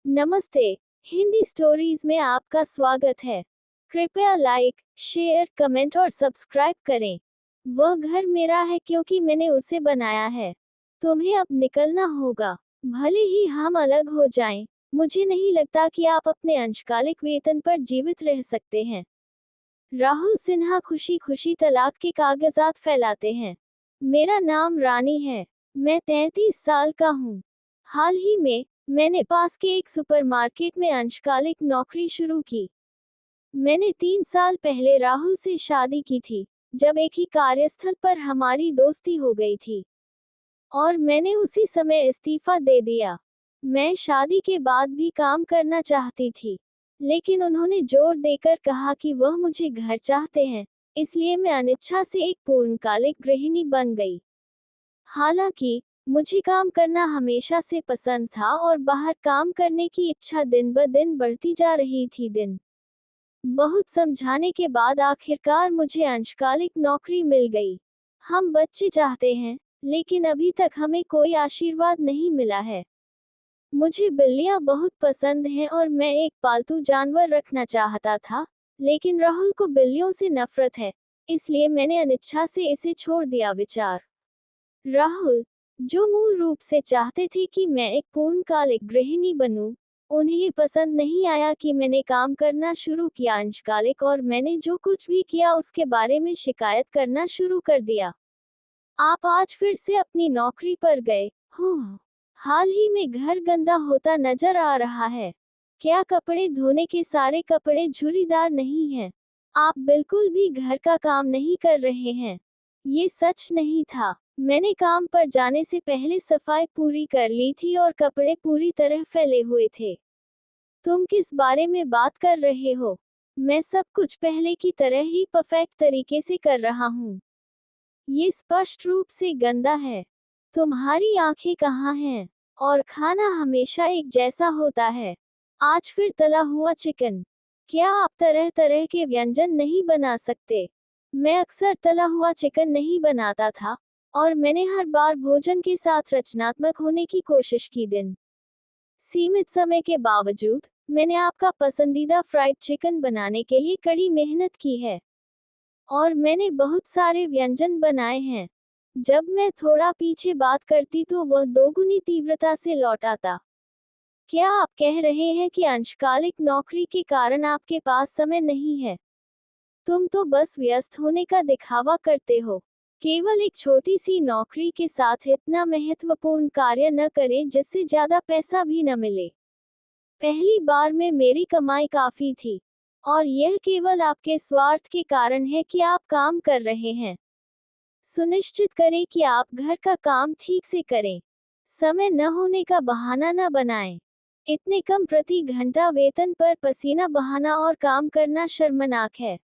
नमस्ते। हिंदी स्टोरीज में आपका स्वागत है। कृपया लाइक, शेयर, कमेंट और सब्सक्राइब करें। वह घर मेरा है क्योंकि मैंने उसे बनाया है। तुम्हें अब निकलना होगा। भले ही हम अलग हो जाएं, मुझे नहीं लगता कि आप अपने अंशकालिक वेतन पर जीवित रह सकते हैं। राहुल सिन्हा खुशी खुशी तलाक के कागजात फैलाते हैं। मेरा नाम रानी है। मैं 33 साल का हूँ। हाल ही में मैंने पास के एक सुपरमार्केट में अंशकालिक नौकरी शुरू की। मैंने 3 साल पहले राहुल से शादी की थी, जब एक ही कार्यस्थल पर हमारी दोस्ती हो गई थी, और मैंने उसी समय इस्तीफा दे दिया। मैं शादी के बाद भी काम करना चाहती थी, लेकिन उन्होंने जोर देकर कहा कि वह मुझे घर चाहते हैं, इसलिए मैं अनिच्छा से एक पूर्णकालिक गृहिणी बन गई। हालांकि मुझे काम करना हमेशा से पसंद था और बाहर काम करने की इच्छा दिन ब दिन बढ़ती जा रही थी। बहुत समझाने के बाद आखिरकार मुझे अंशकालिक नौकरी मिल गई। हम बच्चे चाहते हैं, लेकिन अभी तक हमें कोई आशीर्वाद नहीं मिला है। मुझे बिल्लियां बहुत पसंद हैं और मैं एक पालतू जानवर रखना चाहता था, लेकिन राहुल को बिल्लियों से नफरत है, इसलिए मैंने अनिच्छा से इसे छोड़ दिया। विचार राहुल, जो मूल रूप से चाहते थे कि मैं एक पूर्णकालिक गृहिणी बनूं, उन्हें ये पसंद नहीं आया कि मैंने काम करना शुरू किया अंशकालिक, और मैंने जो कुछ भी किया उसके बारे में शिकायत करना शुरू कर दिया। आप आज फिर से अपनी नौकरी पर गए हो। हाल ही में घर गंदा होता नजर आ रहा है। क्या कपड़े धोने के सारे कपड़े झुर्रीदार नहीं हैं? आप बिल्कुल भी घर का काम नहीं कर रहे हैं। ये सच नहीं था। मैंने काम पर जाने से पहले सफाई पूरी कर ली थी और कपड़े पूरी तरह फैले हुए थे। तुम किस बारे में बात कर रहे हो? मैं सब कुछ पहले की तरह ही परफेक्ट तरीके से कर रहा हूँ। ये स्पष्ट रूप से गंदा है। तुम्हारी आंखें कहाँ हैं? और खाना हमेशा एक जैसा होता है। आज फिर तला हुआ चिकन। क्या आप तरह तरह के व्यंजन नहीं बना सकते? मैं अक्सर तला हुआ चिकन नहीं बनाता था, और मैंने हर बार भोजन के साथ रचनात्मक होने की कोशिश की। सीमित समय के बावजूद मैंने आपका पसंदीदा फ्राइड चिकन बनाने के लिए कड़ी मेहनत की है, और मैंने बहुत सारे व्यंजन बनाए हैं। जब मैं थोड़ा पीछे बात करती तो वह दोगुनी तीव्रता से लौट आता। क्या आप कह रहे हैं कि अंशकालिक नौकरी के कारण आपके पास समय नहीं है? तुम तो बस व्यस्त होने का दिखावा करते हो। केवल एक छोटी सी नौकरी के साथ इतना महत्वपूर्ण कार्य न करें जिससे ज्यादा पैसा भी न मिले। पहली बार में मेरी कमाई काफी थी, और यह केवल आपके स्वार्थ के कारण है कि आप काम कर रहे हैं। सुनिश्चित करें कि आप घर का काम ठीक से करें। समय न होने का बहाना न बनाएं। इतने कम प्रति घंटा वेतन पर पसीना बहाना और काम करना शर्मनाक है।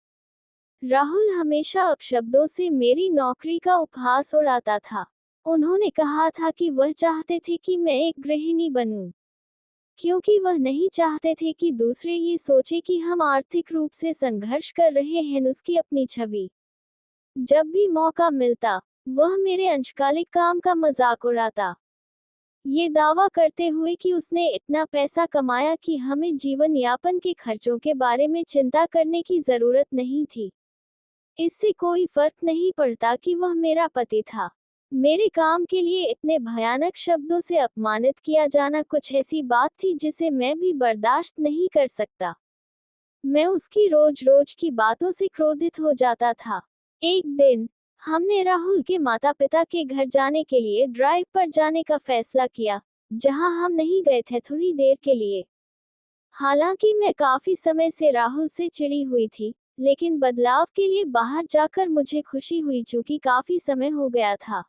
राहुल हमेशा अपशब्दों से मेरी नौकरी का उपहास उड़ाता था। उन्होंने कहा था कि वह चाहते थे कि मैं एक गृहिणी बनूं, क्योंकि वह नहीं चाहते थे कि दूसरे ये सोचे कि हम आर्थिक रूप से संघर्ष कर रहे हैं। उसकी अपनी छवि। जब भी मौका मिलता, वह मेरे अंशकालिक काम का मजाक उड़ाता, ये दावा करते हुए कि उसने इतना पैसा कमाया कि हमें जीवन यापन के खर्चों के बारे में चिंता करने की जरूरत नहीं थी। इससे कोई फर्क नहीं पड़ता कि वह मेरा पति था। मेरे काम के लिए इतने भयानक शब्दों से अपमानित किया जाना कुछ ऐसी बात थी जिसे मैं भी बर्दाश्त नहीं कर सकता। मैं उसकी रोज रोज की बातों से क्रोधित हो जाता था। एक दिन हमने राहुल के माता पिता के घर जाने के लिए ड्राइव पर जाने का फैसला किया, जहां हम नहीं गए थे थोड़ी देर के लिए। हालांकि मैं काफी समय से राहुल से चिढ़ी हुई थी, लेकिन बदलाव के लिए बाहर जाकर मुझे खुशी हुई चूंकि काफी समय हो गया था।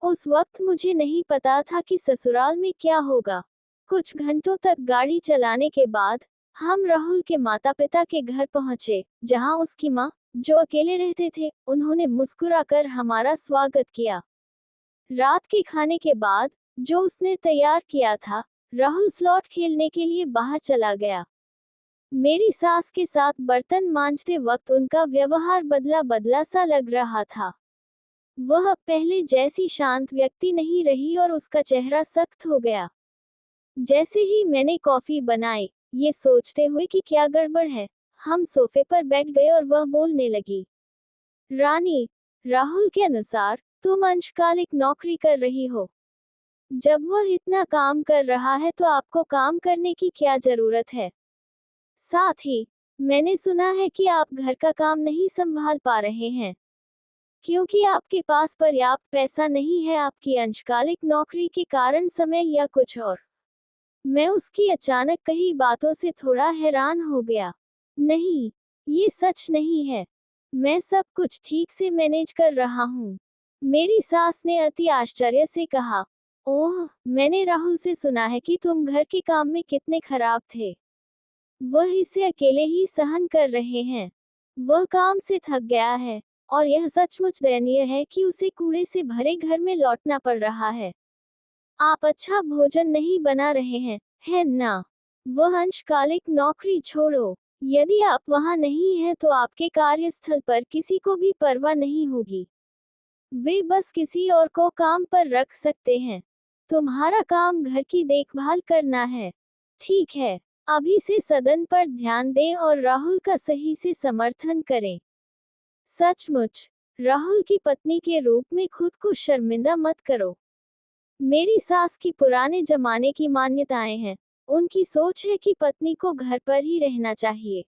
उस वक्त मुझे नहीं पता था कि ससुराल में क्या होगा। कुछ घंटों तक गाड़ी चलाने के बाद हम राहुल के माता पिता के घर पहुंचे, जहां उसकी माँ, जो अकेले रहते थे, उन्होंने मुस्कुराकर हमारा स्वागत किया। रात के खाने के बाद, जो उसने तैयार किया था, राहुल स्लॉट खेलने के लिए बाहर चला गया। मेरी सास के साथ बर्तन मांजते वक्त उनका व्यवहार बदला बदला सा लग रहा था। वह अब पहले जैसी शांत व्यक्ति नहीं रही और उसका चेहरा सख्त हो गया। जैसे ही मैंने कॉफी बनाई, ये सोचते हुए कि क्या गड़बड़ है, हम सोफे पर बैठ गए और वह बोलने लगी। रानी, राहुल के अनुसार तुम अंशकालिक नौकरी कर रही हो। जब वह इतना काम कर रहा है तो आपको काम करने की क्या जरूरत है? साथ ही, मैंने सुना है कि आप घर का काम नहीं संभाल पा रहे हैं क्योंकि आपके पास पर्याप्त पैसा नहीं है, आपकी अंशकालिक नौकरी के कारण समय या कुछ और। मैं उसकी अचानक कही बातों से थोड़ा हैरान हो गया। नहीं, ये सच नहीं है। मैं सब कुछ ठीक से मैनेज कर रहा हूँ। मेरी सास ने अति आश्चर्य से कहा, ओह, मैंने राहुल से सुना है कि तुम घर के काम में कितने खराब थे। वह इसे अकेले ही सहन कर रहे हैं। वह काम से थक गया है और यह सचमुच दयनीय है कि उसे कूड़े से भरे घर में लौटना पड़ रहा है। आप अच्छा भोजन नहीं बना रहे हैं, है ना? वह अंशकालिक नौकरी छोड़ो। यदि आप वहां नहीं हैं तो आपके कार्यस्थल पर किसी को भी परवाह नहीं होगी। वे बस किसी और को काम पर रख सकते हैं। तुम्हारा काम घर की देखभाल करना है। ठीक है, अभी से सदन पर ध्यान दें और राहुल का सही से समर्थन करें। सचमुच, राहुल की पत्नी के रूप में खुद को शर्मिंदा मत करो। मेरी सास की पुराने जमाने की मान्यताएं हैं। उनकी सोच है कि पत्नी को घर पर ही रहना चाहिए।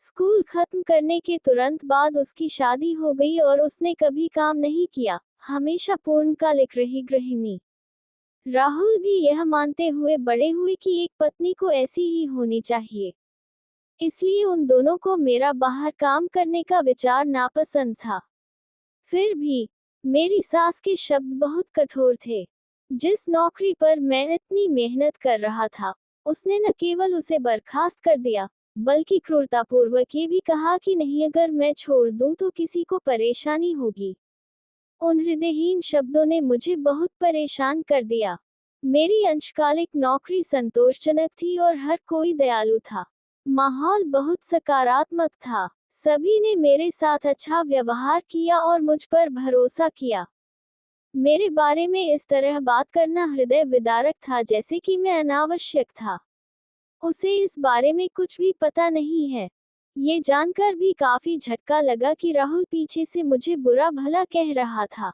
स्कूल खत्म करने के तुरंत बाद उसकी शादी हो गई और उसने कभी काम नहीं किया, हमेशा पूर्णकालिक रही गृहिणी। राहुल भी यह मानते हुए बड़े हुए कि एक पत्नी को ऐसी ही होनी चाहिए। इसलिए उन दोनों को मेरा बाहर काम करने का विचार नापसंद था। फिर भी, मेरी सास के शब्द बहुत कठोर थे। जिस नौकरी पर मैं इतनी मेहनत कर रहा था, उसने न केवल उसे बर्खास्त कर दिया, बल्कि क्रूरतापूर्वक ये भी कहा कि नहीं, अगर मैं छोड़ दूं तो किसी को परेशानी होगी। उन हृदयहीन शब्दों ने मुझे बहुत परेशान कर दिया। मेरी अंशकालिक नौकरी संतोषजनक थी और हर कोई दयालु था। माहौल बहुत सकारात्मक था। सभी ने मेरे साथ अच्छा व्यवहार किया और मुझ पर भरोसा किया। मेरे बारे में इस तरह बात करना हृदय विदारक था, जैसे कि मैं अनावश्यक था। उसे इस बारे में कुछ भी पता नहीं है। ये जानकर भी काफी झटका लगा कि राहुल पीछे से मुझे बुरा भला कह रहा था।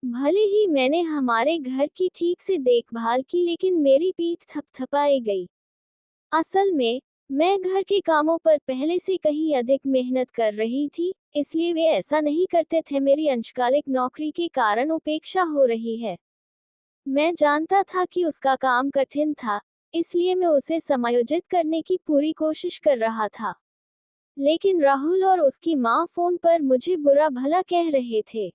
भले ही मैंने हमारे घर की ठीक से देखभाल की, लेकिन मेरी पीठ थपथपाई गई। असल में, मैं घर के कामों पर पहले से कहीं अधिक मेहनत कर रही थी, इसलिए वे ऐसा नहीं करते थे। मेरी अंशकालिक नौकरी के कारण उपेक्षा हो रही है। मैं जानता था कि उसका काम कठिन था, इसलिए मैं उसे समायोजित करने की पूरी कोशिश कर रहा था। लेकिन राहुल और उसकी माँ फोन पर मुझे बुरा भला कह रहे थे।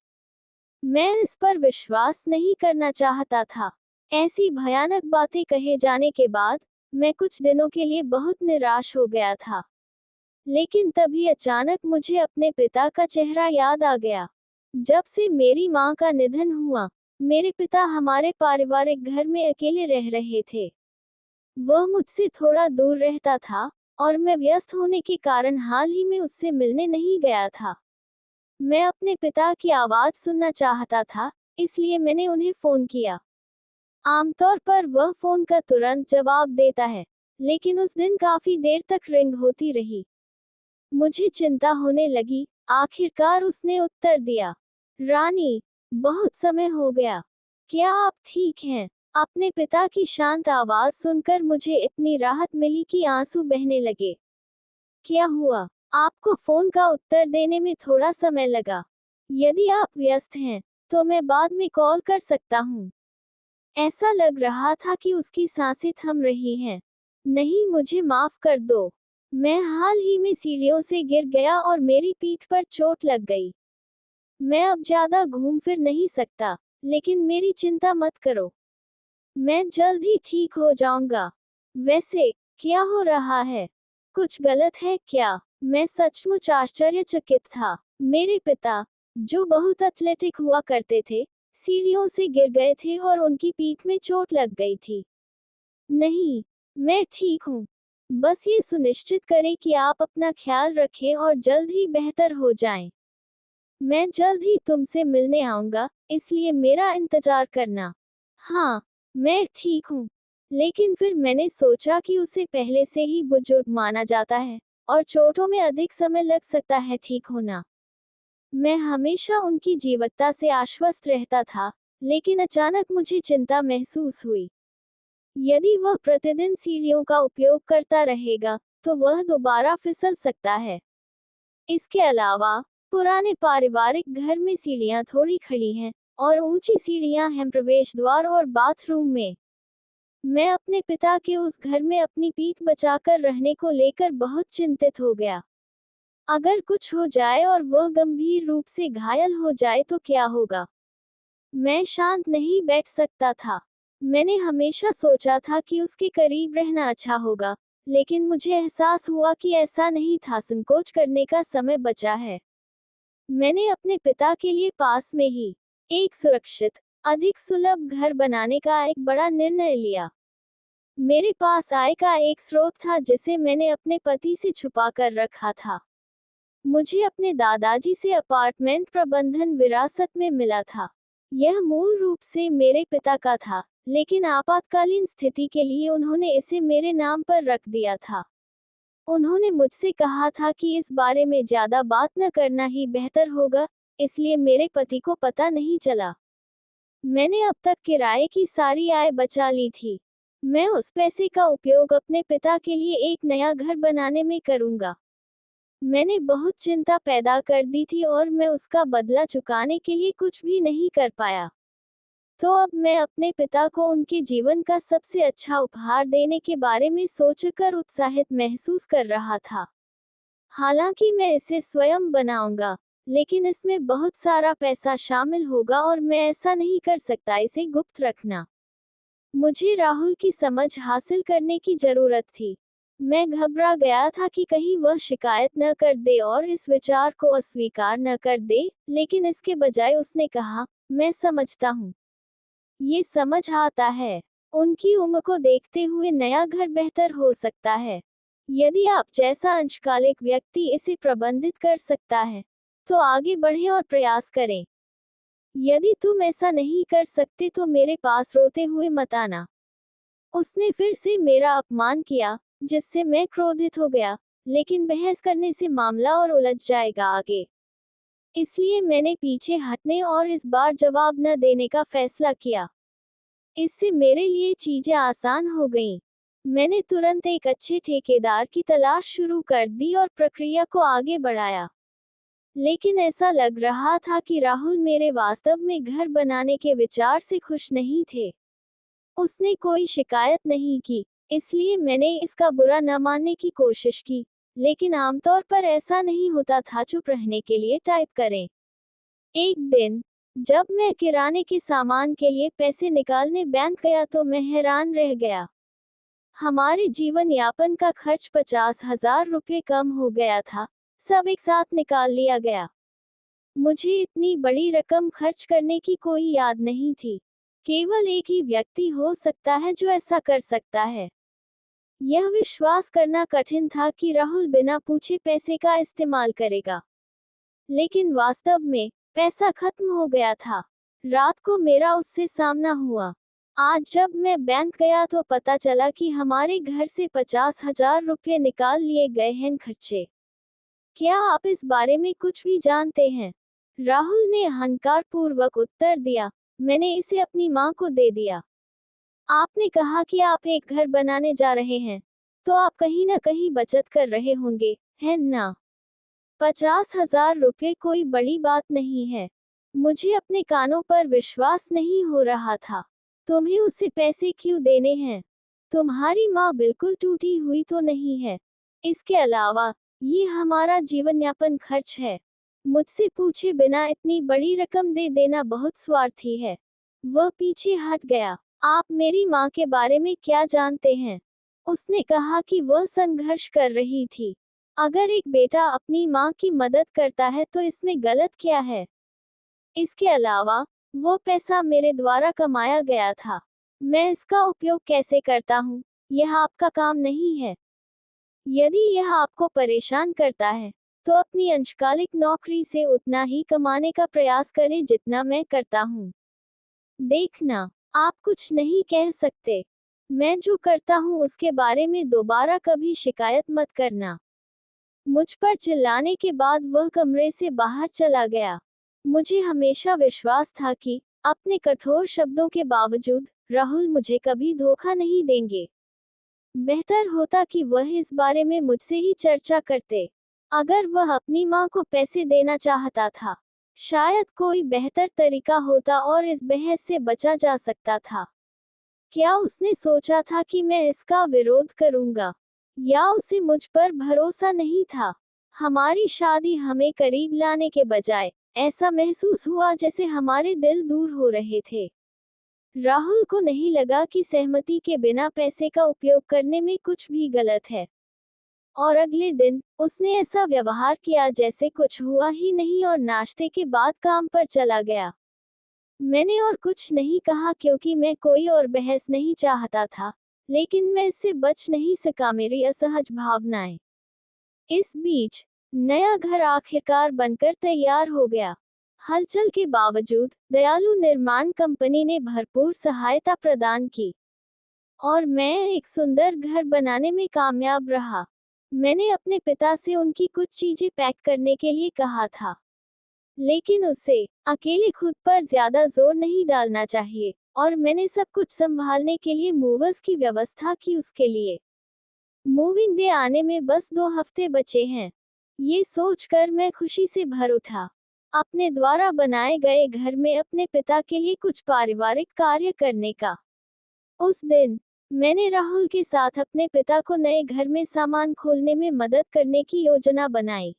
मैं इस पर विश्वास नहीं करना चाहता था। ऐसी भयानक बातें कहे जाने के बाद, मैं कुछ दिनों के लिए बहुत निराश हो गया था। लेकिन तभी अचानक मुझे अपने पिता का चेहरा याद आ गया। जब से मेरी माँ का निधन हुआ, मेरे पिता हमारे पारिवारिक घर में अकेले रह रहे थे। वह मुझसे थोड़ा दूर रहता था और मैं व्यस्त होने के कारण हाल ही में उससे मिलने नहीं गया था। मैं अपने पिता की आवाज सुनना चाहता था, इसलिए मैंने उन्हें फोन किया। आमतौर पर वह फोन का तुरंत जवाब देता है, लेकिन उस दिन काफी देर तक रिंग होती रही। मुझे चिंता होने लगी। आखिरकार उसने उत्तर दिया, रानी, बहुत समय हो गया। क्या आप ठीक हैं? अपने पिता की शांत आवाज सुनकर मुझे इतनी राहत मिली कि आंसू बहने लगे। क्या हुआ? आपको फोन का उत्तर देने में थोड़ा समय लगा। यदि आप व्यस्त हैं, तो मैं बाद में कॉल कर सकता हूँ। ऐसा लग रहा था कि उसकी सांसें थम रही हैं। नहीं, मुझे माफ कर दो। मैं हाल ही में सीढ़ियों से गिर गया और मेरी पीठ पर चोट लग गई। मैं अब ज्यादा घूम फिर नहीं सकता, लेकिन मेरी चिंता मत करो। मैं जल्द ही ठीक हो जाऊंगा। वैसे, क्या हो रहा है? कुछ गलत है क्या? मैं सचमुच आश्चर्यचकित था। मेरे पिता, जो बहुत एथलेटिक हुआ करते थे, सीढ़ियों से गिर गए थे और उनकी पीठ में चोट लग गई थी। नहीं, मैं ठीक हूँ। बस ये सुनिश्चित करें कि आप अपना ख्याल रखें और जल्द ही बेहतर हो जाएं। मैं जल्द ही तुमसे मिलने आऊंगा, इसलिए मेरा इंतजार करना। हाँ, मैं ठीक हूँ। लेकिन फिर मैंने सोचा कि उसे पहले से ही बुजुर्ग माना जाता है और चोटों में अधिक समय लग सकता है ठीक होना। मैं हमेशा उनकी जीवटता से आश्वस्त रहता था, लेकिन अचानक मुझे चिंता महसूस हुई। यदि वह प्रतिदिन सीढ़ियों का उपयोग करता रहेगा, तो वह दोबारा फिसल सकता है। इसके अलावा, पुराने पारिवारिक घर में सीढ़ियां थोड़ी खड़ी हैं, और ऊंची सीढ़ियां हैं प्रवेश द्वार और बाथरूम में। मैं अपने पिता के उस घर में अपनी पीठ बचाकर रहने को लेकर बहुत चिंतित हो गया। अगर कुछ हो जाए और वह गंभीर रूप से घायल हो जाए तो क्या होगा? मैं शांत नहीं बैठ सकता था। मैंने हमेशा सोचा था कि उसके करीब रहना अच्छा होगा, लेकिन मुझे एहसास हुआ कि ऐसा नहीं था। संकोच करने का समय बचा है। मैंने अपने पिता के लिए पास में ही एक सुरक्षित, अधिक सुलभ घर बनाने का एक बड़ा निर्णय लिया। मेरे पास आय का एक स्रोत था जिसे मैंने अपने पति से छुपा कर रखा था। मुझे अपने दादाजी से अपार्टमेंट प्रबंधन विरासत में मिला था। यह मूल रूप से मेरे पिता का था, लेकिन आपातकालीन स्थिति के लिए उन्होंने इसे मेरे नाम पर रख दिया था। उन्होंने मुझसे कहा था कि इस बारे में ज्यादा बात न करना ही बेहतर होगा, इसलिए मेरे पति को पता नहीं चला। मैंने अब तक किराए की सारी आय बचा ली थी। मैं उस पैसे का उपयोग अपने पिता के लिए एक नया घर बनाने में करूंगा। मैंने बहुत चिंता पैदा कर दी थी और मैं उसका बदला चुकाने के लिए कुछ भी नहीं कर पाया। तो अब मैं अपने पिता को उनके जीवन का सबसे अच्छा उपहार देने के बारे में सोचकर उत्साहित महसूस कर रहा था। हालांकि मैं इसे स्वयं बनाऊंगा, लेकिन इसमें बहुत सारा पैसा शामिल होगा और मैं ऐसा नहीं कर सकता इसे गुप्त रखना। मुझे राहुल की समझ हासिल करने की जरूरत थी। मैं घबरा गया था कि कहीं वह शिकायत न कर दे और इस विचार को अस्वीकार न कर दे, लेकिन इसके बजाय उसने कहा, मैं समझता हूँ। ये समझ आता है। उनकी उम्र को देखते हुए नया घर बेहतर हो सकता है। यदि आप जैसा अंशकालिक व्यक्ति इसे प्रबंधित कर सकता है, तो आगे बढ़ें और प्रयास करें। यदि तुम ऐसा नहीं कर सकते तो मेरे पास रोते हुए मत आना। उसने फिर से मेरा अपमान किया, जिससे मैं क्रोधित हो गया, लेकिन बहस करने से मामला और उलझ जाएगा आगे। इसलिए मैंने पीछे हटने और इस बार जवाब न देने का फैसला किया। इससे मेरे लिए चीजें आसान हो गईं। मैंने तुरंत एक अच्छे ठेकेदार की तलाश शुरू कर दी और प्रक्रिया को आगे बढ़ाया। लेकिन ऐसा लग रहा था कि राहुल मेरे वास्तव में घर बनाने के विचार से खुश नहीं थे। उसने कोई शिकायत नहीं की, इसलिए मैंने इसका बुरा न मानने की कोशिश की, लेकिन आमतौर पर ऐसा नहीं होता था। चुप रहने के लिए टाइप करें। एक दिन, जब मैं किराने के सामान के लिए पैसे निकालने बैंक गया तो मैं हैरान रह गया। हमारे जीवन यापन का खर्च 50,000 रुपये कम हो गया था। सब एक साथ निकाल लिया गया। मुझे इतनी बड़ी रकम खर्च करने की कोई याद नहीं थी। केवल एक ही व्यक्ति हो सकता है जो ऐसा कर सकता है। यह विश्वास करना कठिन था कि राहुल बिना पूछे पैसे का इस्तेमाल करेगा। लेकिन वास्तव में, पैसा खत्म हो गया था। रात को मेरा उससे सामना हुआ। आज जब मैं बैंक गया तो पता चला कि हमारे घर से 50,000 रुपये निकाल लिए गए हैं खर्चे। क्या आप इस बारे में कुछ भी जानते हैं? राहुल ने अहंकार पूर्वक उत्तर दिया, मैंने इसे अपनी माँ को दे दिया। आपने कहा कि आप एक घर बनाने जा रहे हैं, तो आप कहीं न कहीं बचत कर रहे होंगे, है ना? 50,000 रुपये कोई बड़ी बात नहीं है। मुझे अपने कानों पर विश्वास नहीं हो रहा था। तुम्हें उसे पैसे क्यों देने हैं? तुम्हारी माँ बिल्कुल टूटी हुई तो नहीं है। इसके अलावा, ये हमारा जीवनयापन खर्च है। मुझसे पूछे बिना इतनी बड़ी रकम दे देना बहुत स्वार्थी है। वह पीछे हट गया। आप मेरी माँ के बारे में क्या जानते हैं? उसने कहा कि वह संघर्ष कर रही थी। अगर एक बेटा अपनी माँ की मदद करता है तो इसमें गलत क्या है? इसके अलावा, वो पैसा मेरे द्वारा कमाया गया था। मैं इसका उपयोग कैसे करता हूँ, यह आपका काम नहीं है। यदि यह आपको परेशान करता है, तो अपनी अंशकालिक नौकरी से उतना ही कमाने का प्रयास करें जितना मैं करता हूँ। देखना, आप कुछ नहीं कह सकते। मैं जो करता हूँ उसके बारे में दोबारा कभी शिकायत मत करना। मुझ पर चिल्लाने के बाद वह कमरे से बाहर चला गया। मुझे हमेशा विश्वास था कि अपने कठोर शब्दों के बावजूद राहुल मुझे कभी धोखा नहीं देंगे। बेहतर होता कि वह इस बारे में मुझसे ही चर्चा करते। अगर वह अपनी माँ को पैसे देना चाहता था, शायद कोई बेहतर तरीका होता और इस बहस से बचा जा सकता था। क्या उसने सोचा था कि मैं इसका विरोध करूंगा? या उसे मुझ पर भरोसा नहीं था? हमारी शादी हमें करीब लाने के बजाय ऐसा महसूस हुआ जैसे हमारे दिल दूर हो रहे थे। राहुल को नहीं लगा कि सहमति के बिना पैसे का उपयोग करने में कुछ भी गलत है। और अगले दिन उसने ऐसा व्यवहार किया जैसे कुछ हुआ ही नहीं और नाश्ते के बाद काम पर चला गया। मैंने और कुछ नहीं कहा क्योंकि मैं कोई और बहस नहीं चाहता था, लेकिन मैं इससे बच नहीं सका, मेरी असहज भावनाएं। इस बीच नया घर आखिरकार बनकर तैयार हो गया। हलचल के बावजूद दयालु निर्माण कंपनी ने भरपूर सहायता प्रदान की और मैं एक सुंदर घर बनाने में कामयाब रहा। मैंने अपने पिता से उनकी कुछ चीजें पैक करने के लिए कहा था, लेकिन उसे अकेले खुद पर ज्यादा जोर नहीं डालना चाहिए और मैंने सब कुछ संभालने के लिए मूवर्स की व्यवस्था की। उसके लिए मूविंग डे आने में बस 2 हफ्ते बचे हैं। ये सोचकर मैं खुशी से भर उठा। अपने द्वारा बनाए गए घर में अपने पिता के लिए कुछ पारिवारिक कार्य करने का। उस दिन मैंने राहुल के साथ अपने पिता को नए घर में सामान खोलने में मदद करने की योजना बनाई।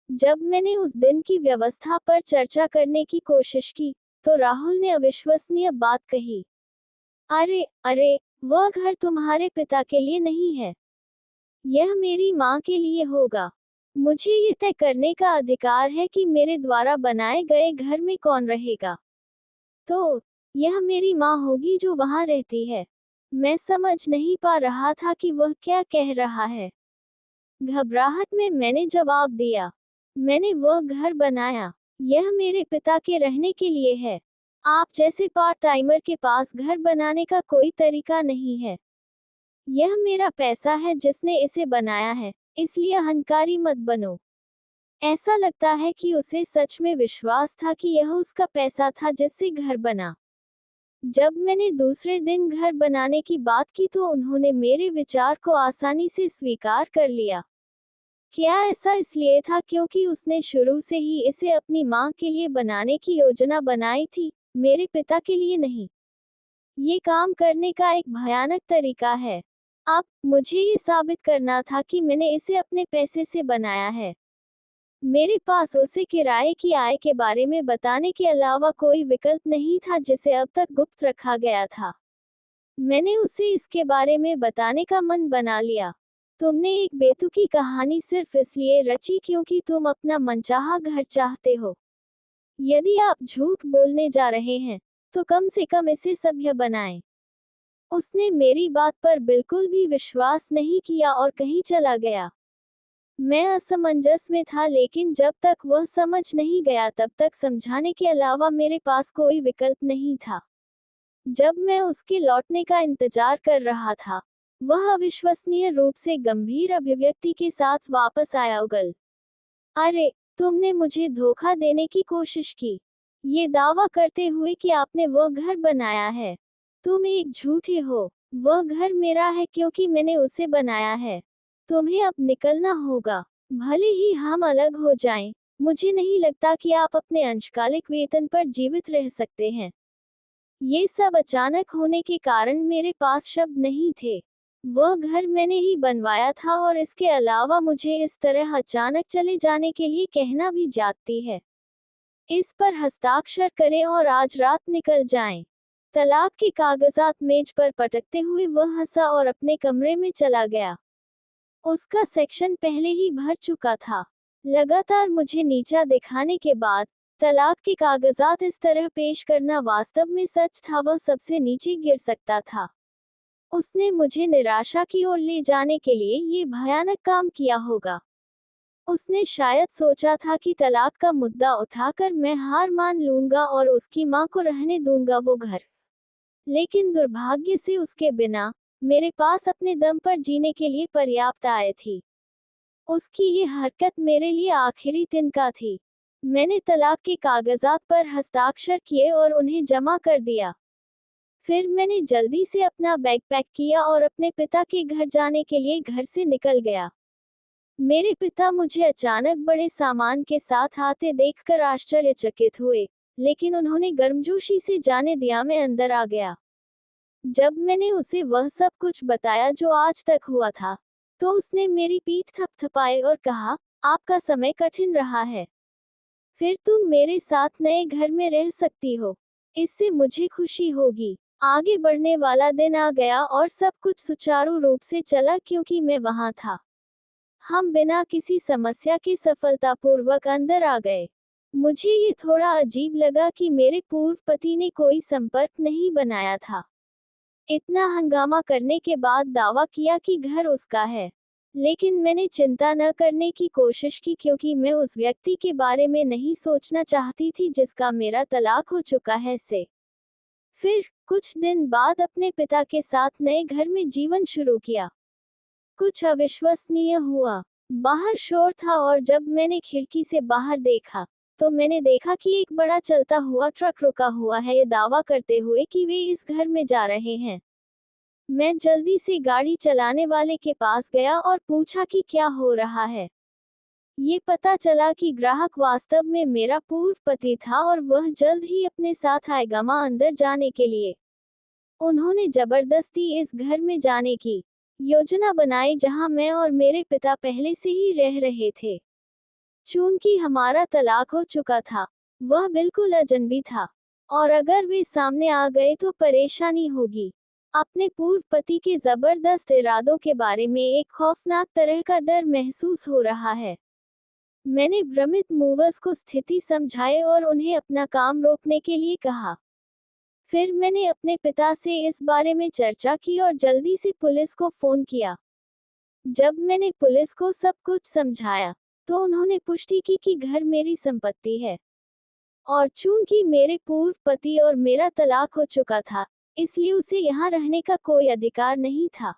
जब मैंने उस दिन की व्यवस्था पर चर्चा करने की कोशिश की, तो राहुल ने अविश्वसनीय बात कही। अरे अरे, वह घर तुम्हारे पिता के लिए नहीं है, यह मेरी माँ के लिए होगा। मुझे ये तय करने का अधिकार है कि मेरे द्वारा बनाए गए घर में कौन रहेगा। तो यह मेरी माँ होगी जो वहाँ रहती है। मैं समझ नहीं पा रहा था कि वह क्या कह रहा है। घबराहट में मैंने जवाब दिया, मैंने वह घर बनाया, यह मेरे पिता के रहने के लिए है। आप जैसे पार्ट टाइमर के पास घर बनाने का कोई तरीका नहीं है। यह मेरा पैसा है जिसने इसे बनाया है, इसलिए अहंकारी मत बनो। ऐसा लगता है कि उसे सच में विश्वास था कि यह उसका पैसा था जिससे घर बना। जब मैंने दूसरे दिन घर बनाने की बात की तो उन्होंने मेरे विचार को आसानी से स्वीकार कर लिया। क्या ऐसा इसलिए था क्योंकि उसने शुरू से ही इसे अपनी माँ के लिए बनाने की योजना बनाई थी, मेरे पिता के लिए नहीं? ये काम करने का एक भयानक तरीका है। अब मुझे ये साबित करना था कि मैंने इसे अपने पैसे से बनाया है। मेरे पास उसे किराए की आय के बारे में बताने के अलावा कोई विकल्प नहीं था जिसे अब तक गुप्त रखा गया था। मैंने उसे इसके बारे में बताने का मन बना लिया। तुमने एक बेतुकी कहानी सिर्फ इसलिए रची क्योंकि तुम अपना मनचाहा घर चाहते हो। यदि आप झूठ बोलने जा रहे हैं, तो कम से कम इसे सभ्य बनाएं। उसने मेरी बात पर बिल्कुल भी विश्वास नहीं किया और कहीं चला गया। मैं असमंजस में था, लेकिन जब तक वह समझ नहीं गया तब तक समझाने के अलावा मेरे पास कोई विकल्प नहीं था। जब मैं उसके लौटने का इंतजार कर रहा था, वह अविश्वसनीय रूप से गंभीर अभिव्यक्ति के साथ वापस आया। उगल, अरे, तुमने मुझे धोखा देने की कोशिश की, ये दावा करते हुए कि आपने वह घर बनाया है। तुम एक झूठे हो। वह घर मेरा है क्योंकि मैंने उसे बनाया है। तुम्हें अब निकलना होगा। भले ही हम अलग हो जाएं, मुझे नहीं लगता कि आप अपने अंशकालिक वेतन पर जीवित रह सकते हैं। ये सब अचानक होने के कारण मेरे पास शब्द नहीं थे। वह घर मैंने ही बनवाया था और इसके अलावा मुझे इस तरह अचानक चले जाने के लिए कहना भी जाती है। इस पर हस्ताक्षर करें और आज रात निकल जाएं। तलाक के कागजात मेज पर पटकते हुए वह हंसा और अपने कमरे में चला गया। उसका सेक्शन पहले ही भर चुका था। लगातार मुझे नीचा दिखाने के बाद तलाक के कागजात इस तरह पेश करना वास्तव में सच था, वह सबसे नीचे गिर सकता था। उसने मुझे निराशा की ओर ले जाने के लिए ये भयानक काम किया होगा। उसने शायद सोचा था कि तलाक का मुद्दा उठाकर मैं हार मान लूंगा और उसकी मां को रहने दूंगा वो घर। लेकिन दुर्भाग्य से उसके बिना मेरे पास अपने दम पर जीने के लिए पर्याप्त आय थी। उसकी ये हरकत मेरे लिए आखिरी तिनका थी। मैंने तलाक के कागजात पर हस्ताक्षर किए और उन्हें जमा कर दिया। फिर मैंने जल्दी से अपना बैग पैक किया और अपने पिता के घर जाने के लिए घर से निकल गया। मेरे पिता मुझे अचानक बड़े सामान के साथ आते देखकर आश्चर्यचकित हुए, लेकिन उन्होंने गर्मजोशी से जाने दिया मैं अंदर आ गया। जब मैंने उसे वह सब कुछ बताया जो आज तक हुआ था, तो उसने मेरी पीठ थपथपाई और कहा, आपका समय कठिन रहा है। फिर तुम मेरे साथ नए घर में रह सकती हो। इससे मुझे खुशी होगी। आगे बढ़ने वाला दिन आ गया और सब कुछ सुचारू रूप से चला क्योंकि मैं वहां था। हम बिना किसी समस्या के सफलतापूर्वक अंदर आ गए। मुझे ये थोड़ा अजीब लगा कि मेरे पूर्व पति ने कोई संपर्क नहीं बनाया था। इतना हंगामा करने के बाद दावा किया कि घर उसका है। लेकिन मैंने चिंता न करने की कोशिश की क्योंकि मैं उस व्यक्ति के बारे में नहीं सोचना चाहती थी जिसका मेरा तलाक हो चुका है से। फिर कुछ दिन बाद अपने पिता के साथ नए घर में जीवन शुरू किया। कुछ अविश्वसनीय हुआ। बाहर शोर था और जब मैंने खिड़की से बाहर देखा, तो मैंने देखा कि एक बड़ा चलता हुआ ट्रक रुका हुआ है ये दावा करते हुए कि वे इस घर में जा रहे हैं। मैं जल्दी से गाड़ी चलाने वाले के पास गया और पूछा कि क्या हो रहा है। ये पता चला कि ग्राहक वास्तव में मेरा पूर्व पति था और वह जल्द ही अपने साथ आएगा अंदर जाने के लिए। उन्होंने जबरदस्ती इस घर में जाने की योजना बनाई जहां मैं और मेरे पिता पहले से ही रह रहे थे। चूंकि हमारा तलाक हो चुका था, वह बिल्कुल अजनबी था, और अगर वे सामने आ गए तो परेशानी होगी। अपने पूर्व पति के जबरदस्त इरादों के बारे में एक खौफनाक तरह का डर महसूस हो रहा है। मैंने भ्रमित मूवर्स को स्थिति समझाई और उन्हें अपना काम रोकने के लिए कहा। फिर मैंने अपने पिता से इस बारे में चर्चा की और जल्दी से पुलिस को फोन किया। जब मैंने पुलिस को सब कुछ समझाया, तो उन्होंने पुष्टि की कि घर मेरी संपत्ति है, और चूंकि मेरे पूर्व पति और मेरा तलाक हो चुका था, इसलिए उसे यहाँ रहने का कोई अधिकार नहीं था,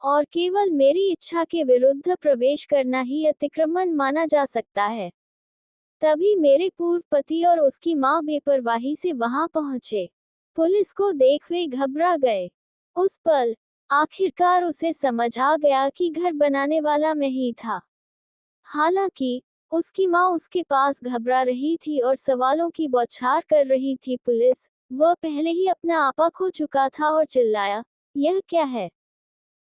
और केवल मेरी इच्छा के विरुद्ध प्रवेश करना ही अतिक्रमण माना जा सकता है। तभी मेरे पूर्व पति और उसकी मां बेपरवाही से वहां पहुंचे। पुलिस को देख वे घबरा गए। उस पल आखिरकार उसे समझ आ गया कि घर बनाने वाला मैं ही था। हालांकि उसकी मां उसके पास घबरा रही थी और सवालों की बौछार कर रही थी। पुलिस, वह पहले ही अपना आपा खो चुका था और चिल्लाया, यह क्या है?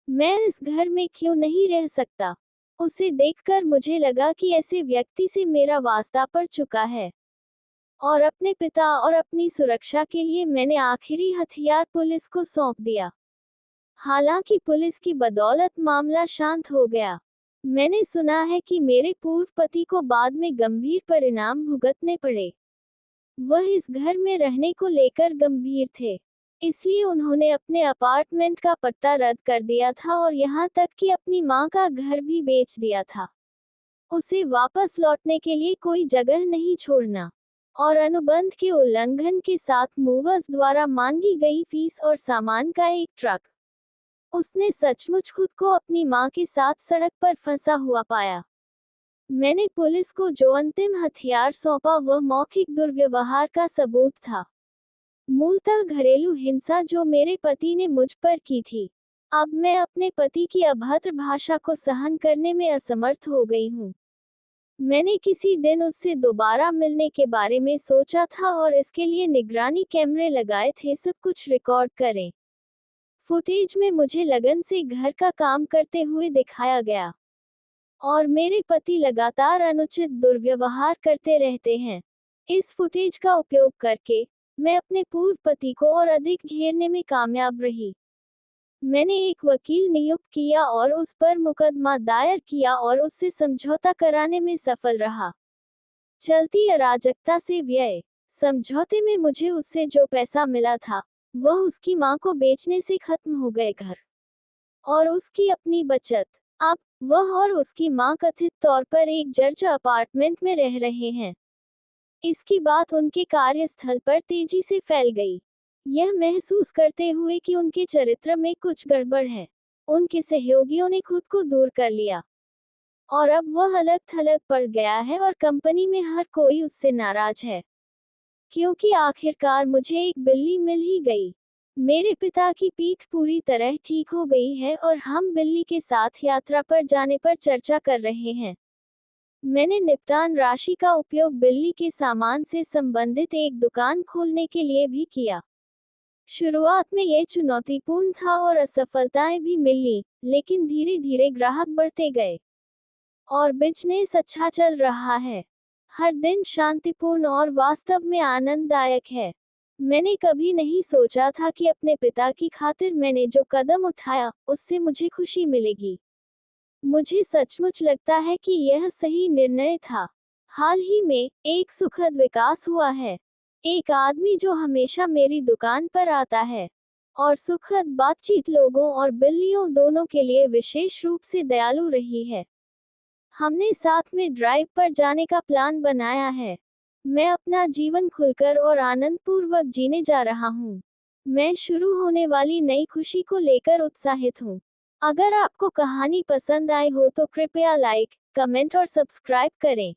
मैं इस घर में क्यों नहीं रह सकता? उसे देखकर मुझे लगा कि ऐसे व्यक्ति से मेरा वास्ता पड़ चुका है, और अपने पिता और अपनी सुरक्षा के लिए मैंने आखिरी हथियार पुलिस को सौंप दिया। हालांकि पुलिस की बदौलत मामला शांत हो गया। मैंने सुना है कि मेरे पूर्व पति को बाद में गंभीर परिणाम भुगतने पड़े। वह इस घर में रहने को लेकर गंभीर थे, इसलिए उन्होंने अपने अपार्टमेंट का पट्टा रद्द कर दिया था और यहाँ तक कि अपनी मां का घर भी बेच दिया था। उसे वापस लौटने के लिए कोई जगह नहीं छोड़ना, और अनुबंध के उल्लंघन के साथ मूवर्स द्वारा मांगी गई फीस और सामान का एक ट्रक। उसने सचमुच खुद को अपनी मां के साथ सड़क पर फंसा हुआ पाया। मैंने पुलिस को जो अंतिम हथियार सौंपा वह मौखिक दुर्व्यवहार का सबूत था, मूलतः घरेलू हिंसा जो मेरे पति ने मुझ पर की थी। अब मैं अपने पति की अभद्र भाषा को सहन करने में असमर्थ हो गई हूँ। मैंने किसी दिन उससे दोबारा मिलने के बारे में सोचा था और इसके लिए निगरानी कैमरे लगाए थे, सब कुछ रिकॉर्ड करें। फुटेज में मुझे लगन से घर का काम करते हुए दिखाया गया, और मेरे पति लगातार अनुचित दुर्व्यवहार करते रहते हैं। इस फुटेज का उपयोग करके मैं अपने पूर्व पति को और अधिक घेरने में कामयाब रही। मैंने एक वकील नियुक्त किया और उस पर मुकदमा दायर किया और उससे समझौता कराने में सफल रहा। चलती अराजकता से व्यय। समझौते में मुझे उससे जो पैसा मिला था, वह उसकी मां को बेचने से खत्म हो गए घर, और उसकी अपनी बचत। अब वह और उसकी मां कथित तौर पर एक जर्ज अपार्टमेंट में रह रहे हैं। इसकी बात उनके कार्यस्थल पर तेजी से फैल गई। यह महसूस करते हुए कि उनके चरित्र में कुछ गड़बड़ है, उनके सहयोगियों ने खुद को दूर कर लिया और अब वह अलग थलग पड़ गया है और कंपनी में हर कोई उससे नाराज है, क्योंकि आखिरकार मुझे एक बिल्ली मिल ही गई। मेरे पिता की पीठ पूरी तरह ठीक हो गई है और हम बिल्ली के साथ यात्रा पर जाने पर चर्चा कर रहे हैं। मैंने निपटान राशि का उपयोग बिल्ली के सामान से संबंधित एक दुकान खोलने के लिए भी किया। शुरुआत में यह चुनौतीपूर्ण था और असफलताएं भी मिली, लेकिन धीरे धीरे ग्राहक बढ़ते गए और बिजनेस अच्छा चल रहा है। हर दिन शांतिपूर्ण और वास्तव में आनंददायक है। मैंने कभी नहीं सोचा था कि अपने पिता की खातिर मैंने जो कदम उठाया, उससे मुझे खुशी मिलेगी। मुझे सचमुच लगता है कि यह सही निर्णय था। हाल ही में एक सुखद विकास हुआ है। एक आदमी जो हमेशा मेरी दुकान पर आता है और सुखद बातचीत लोगों और बिल्लियों दोनों के लिए विशेष रूप से दयालु रही है। हमने साथ में ड्राइव पर जाने का प्लान बनाया है। मैं अपना जीवन खुलकर और आनंदपूर्वक जीने जा रहा हूँ। मैं शुरू होने वाली नई खुशी को लेकर उत्साहित हूँ। अगर आपको कहानी पसंद आई हो तो कृपया लाइक, कमेंट और सब्सक्राइब करें।